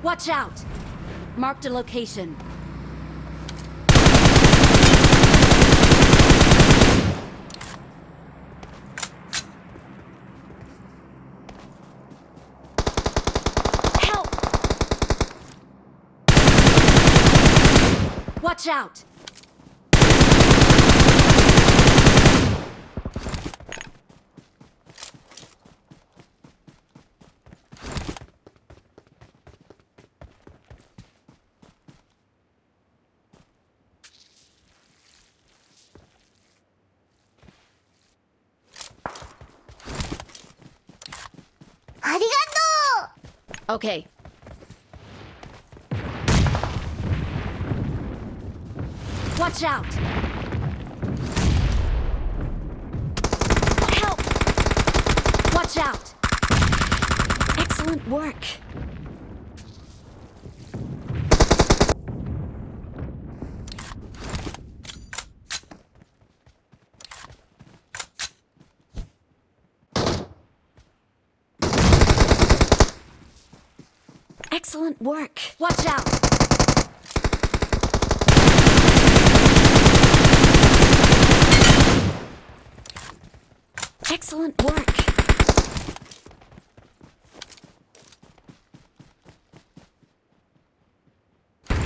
Watch out! Marked a location. Help! Watch out! Okay. Watch out! Help! Watch out! Excellent work. Excellent work. Watch out! Excellent work.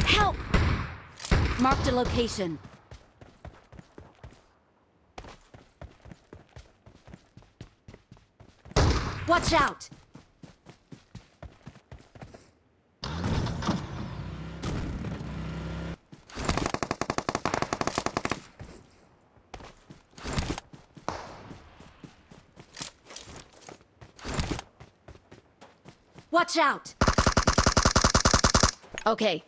Help! Marked a location. Watch out! Watch out! Okay.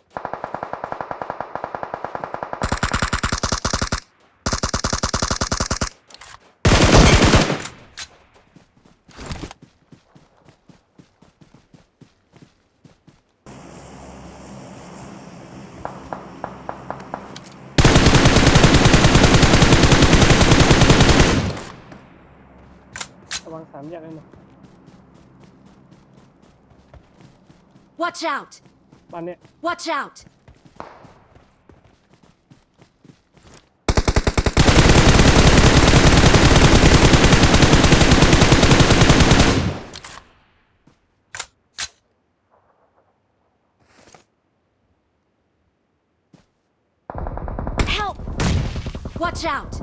Watch out! Watch out! Help! Watch out!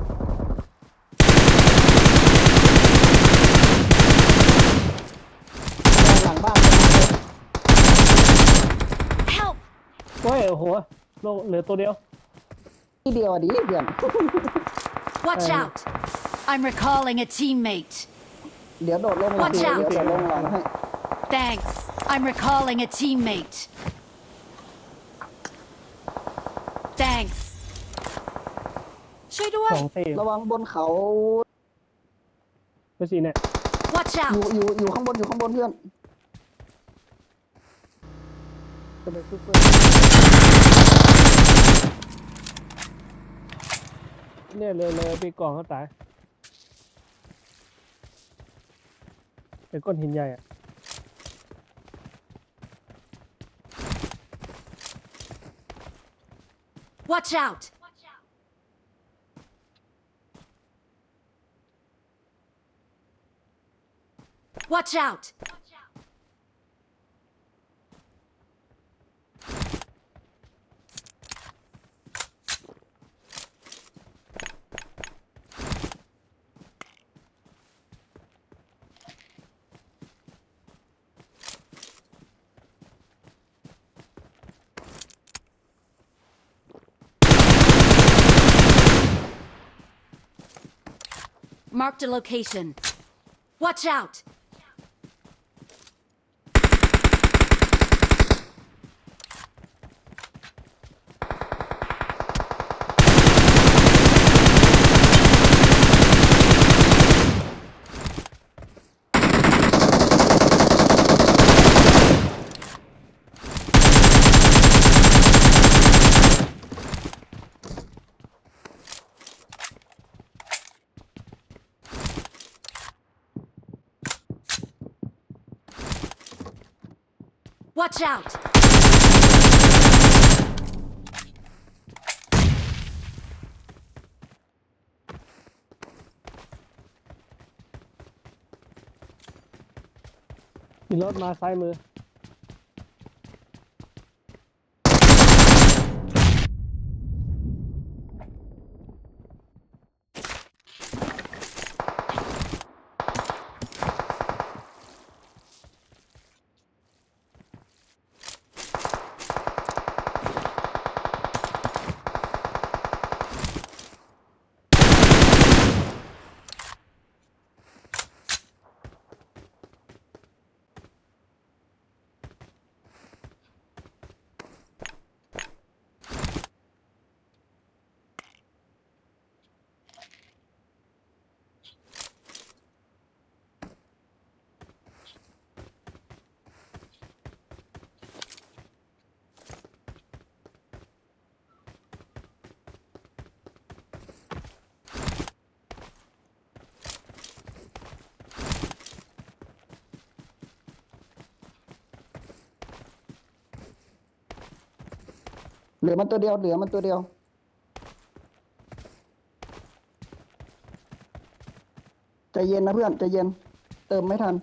Help! โอ้ยโอ้โหโลเหลือตัวเดียว ที่เดียวดิเพื่อน Watch out! I'm recalling a teammate. เดี๋ยวโดดลง Watch เดี๋ยว out โดดลงหลังให้ Thanks. I'm recalling a teammate. Thanks. ช่วยด้วย สองตี ระวังบนเขา เบอร์สี่เนี่ย Watch อยู่ out! อยู่ข้างบนเพื่อน จะเป็นซุปเปอร์เนี่ยเลยปีกล่องเขาตายเป็นก้อนหินใหญ่อะ Watch out! Watch out! Marked a location. Watch out! Watch out! มีรถมาซ้ายมือ เหลือมันตัวเดียวเหลือมันตัวเดียวใจเย็นนะเพื่อนใจเย็นเติมไม่ทัน